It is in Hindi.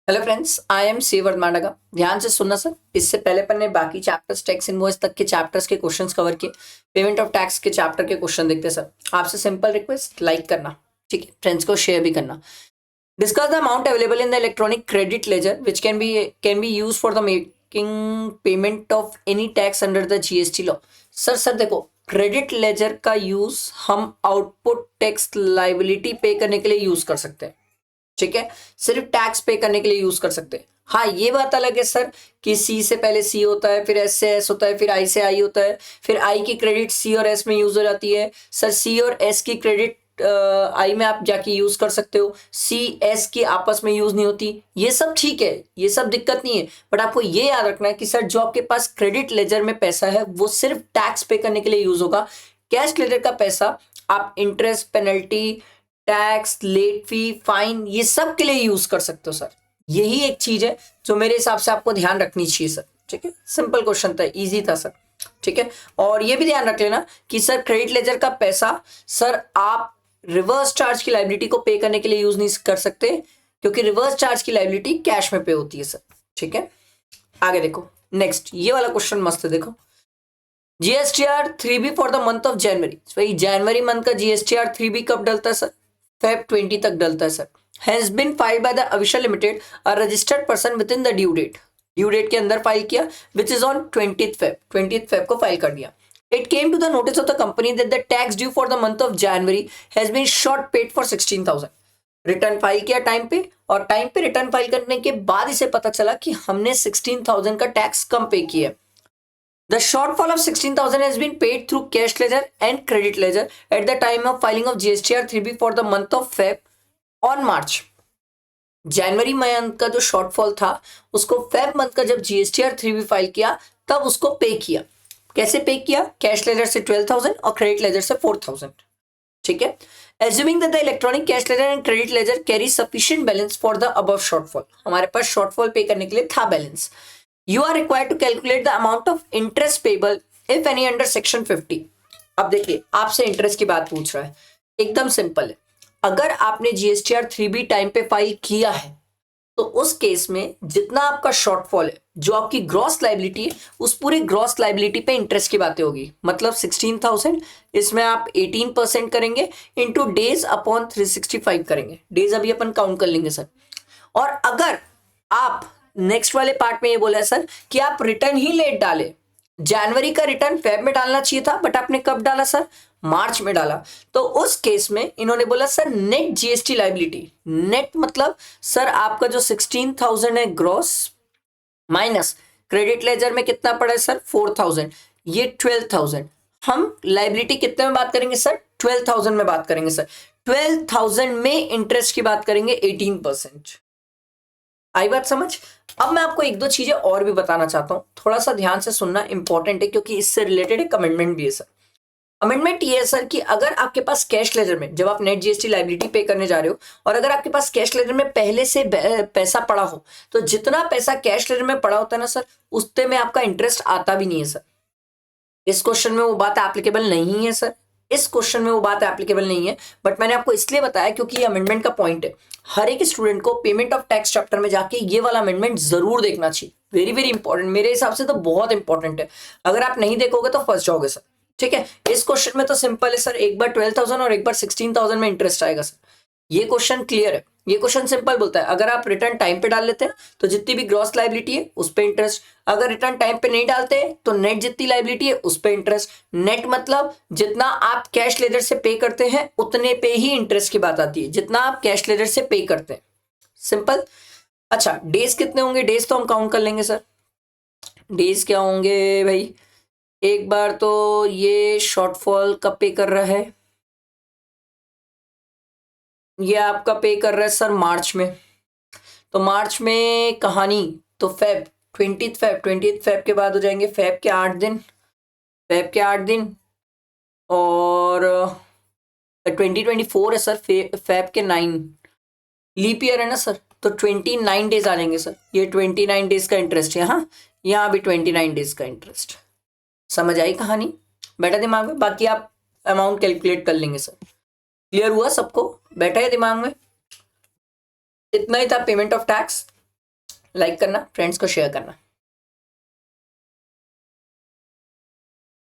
Hello friends, I am C वर्धमानगा। ध्यान से सुनना सर। इससे पहले अपन ने बाकी चैप्टर्स टैक्स इनवॉइस तक के चैप्टर्स के क्वेश्चंस कवर किए। पेमेंट ऑफ टैक्स के चैप्टर के क्वेश्चन देखते हैं सर। आपसे सिंपल रिक्वेस्ट, लाइक करना, ठीक है, फ्रेंड्स को शेयर भी करना। Discuss the amount available in the electronic credit ledger which can be use for the making payment of any tax under the GST law. Sir देखो, क्रेडिट लेजर का यूज हम आउटपुट टैक्स लाइबिलिटी पे करने के लिए यूज कर सकते हैं, ठीक है। सिर्फ टैक्स पे करने के लिए यूज कर सकते हैं। हाँ, ये बात अलग है सर कि सी से पहले सी होता है, फिर एस से एस होता है, फिर आई से आई होता है, फिर आई की क्रेडिट सी और एस में यूज हो जाती है। सर सी और एस की क्रेडिट आई में आप जाके यूज कर सकते हो, सी एस की आपस में यूज नहीं होती। ये सब ठीक है, ये सब दिक्कत नहीं है, बट आपको ये याद रखना है कि सर जो आपके पास क्रेडिट लेजर में पैसा है वो सिर्फ टैक्स पे करने के लिए यूज होगा। कैश लेजर का पैसा आप interest, penalty, tax, late fee, fine, ये सब के लिए यूज कर सकते हो सर। यही एक चीज है जो मेरे हिसाब से आपको ध्यान रखनी चाहिए सर, ठीक है। सिंपल क्वेश्चन था, इजी था सर, ठीक है। और ये भी ध्यान रख लेना कि सर क्रेडिट लेजर का पैसा सर आप रिवर्स चार्ज की लाइबिलिटी को पे करने के लिए यूज नहीं कर सकते, क्योंकि रिवर्स चार्ज की लाइबिलिटी कैश में पे होती है सर, ठीक है। आगे देखो, नेक्स्ट ये वाला क्वेश्चन मस्त है, देखो। GSTR 3B for the month of January. वही जनवरी मंथ का जीएसटीआर 3B कब डलता है सर? Feb 20 तक डलता है sir. Has been filed by the अविशल limited a registered person within the due date. Due date के अंदर फाइल किया, which is on 20th Feb को फाइल कर दिया। It came to the notice of the company that the tax due for the month of January has been short paid for 16,000। Return file किया टाइम पे, और टाइम पे रिटर्न फाइल करने के बाद इसे पता चला कि हमने 16,000 का टैक्स कम पे किया। The shortfall of 16,000 has been paid through cash ledger and credit ledger at the time of filing of GSTR 3B for the month of Feb on March। January month का जो शॉर्टफॉल था उसको फेब मंथ का जब जीएसटीआर 3B फाइल किया तब उसको पे किया। कैसे पे किया? कैश लेजर से 12,000 और क्रेडिट लेजर से 4,000, ठीक है। Assuming that the electronic cash ledger and credit ledger carry sufficient balance for the above shortfall, हमारे पास शॉर्टफॉल पे करने के लिए था balance. You are required to calculate the amount of interest payable if any under section 50। अब देखिए, आपसे इंटरेस्ट की बात पूछ रहा है, एकदम सिंपल है। अगर आपने जीएसटीआर 3B टाइम पे फाइल किया है तो उस केस में जितना आपका शॉर्टफॉल है, जो आपकी ग्रॉस लाइबिलिटी है, उस पूरी ग्रॉस लाइबिलिटी पे इंटरेस्ट की बातें होगी। मतलब 16,000, इसमें आप 18% करेंगे इंटू डेज अपॉन 365 करेंगे। डेज अभी अपन काउंट कर लेंगे सर। और अगर आप नेक्स्ट वाले पार्ट में ये बोला है सर कि आप रिटर्न ही लेट डाले, जनवरी का रिटर्न फेब में डालना चाहिए था, बट आपने कब डाला सर? मार्च में डाला। तो उस केस में इन्होंने बोला sir net GST liability, net मतलब सर आपका जो 16,000 है ग्रॉस माइनस क्रेडिट लेजर में कितना पड़ा है सर? 4,000, ये 12,000। हम लाइबिलिटी कितने में बात करेंगे सर? 12,000 में बात करेंगे सर। 12,000 में इंटरेस्ट की बात करेंगे 18%। आई बात समझ? अब मैं आपको एक दो चीजें और भी बताना चाहता हूं, थोड़ा सा ध्यान से सुनना, इंपॉर्टेंट है क्योंकि इससे रिलेटेड एक अमेंडमेंट भी है सर। अमेंडमेंट ये है सर कि अगर आपके पास कैश लेजर में जब आप नेट जीएसटी लाइबिलिटी पे करने जा रहे हो, और अगर आपके पास कैश लेजर में पहले से पैसा पड़ा हो, तो जितना पैसा कैश लेजर में पड़ा होता है ना सर, उतने में आपका इंटरेस्ट आता भी नहीं है सर। इस क्वेश्चन में वो बात एप्लीकेबल नहीं है सर, इस क्वेश्चन में वो बात एप्लीकेबल नहीं है, बट मैंने आपको इसलिए बताया क्योंकि ये अमेंडमेंट का पॉइंट है। हर एक स्टूडेंट को पेमेंट ऑफ टैक्स चैप्टर में जाके ये वाला अमेंडमेंट जरूर देखना चाहिए। वेरी वेरी इंपॉर्टेंट, मेरे हिसाब से तो बहुत इंपॉर्टेंट है। अगर आप नहीं देखोगे तो फंस जाओगे सर, ठीक है। इस क्वेश्चन में तो सिंपल है सर, एक बार 12,000 और एक बार 16,000 में इंटरेस्ट आएगा सर। ये क्वेश्चन क्लियर है। ये क्वेश्चन सिंपल बोलता है अगर आप रिटर्न टाइम पे डाल लेते हैं तो जितनी भी ग्रॉस लाइबिलिटी है उस पे इंटरेस्ट, अगर रिटर्न टाइम पे नहीं डालते तो नेट जितनी लाइबिलिटी है उस पे इंटरेस्ट। नेट मतलब जितना आप कैश लेजर से पे करते हैं उतने पे ही इंटरेस्ट की बात आती है, जितना आप कैश लेजर से पे करते हैं। सिंपल। अच्छा, डेज कितने होंगे? डेज तो हम काउंट कर लेंगे सर। डेज क्या होंगे भाई? एक बार तो ये शॉर्टफॉल कब पे कर रहा है? ये आपका पे कर रहा है सर मार्च में। तो मार्च में कहानी तो फेब 20th फेब के बाद हो जाएंगे। फेब के 8 दिन, फेब के 8 दिन, और 2024 है सर। फेब के 9, लीप ईयर है ना सर, तो 29 डेज आ जाएंगे सर। ये 29 डेज का इंटरेस्ट है, हाँ, यहाँ भी 29 डेज का इंटरेस्ट। समझ आई कहानी? बैठा दिमाग में? बाकी आप अमाउंट कैलकुलेट कर लेंगे सर। क्लियर हुआ सबको? बैठा है दिमाग में? इतना ही था पेमेंट ऑफ टैक्स। लाइक करना, फ्रेंड्स को शेयर करना।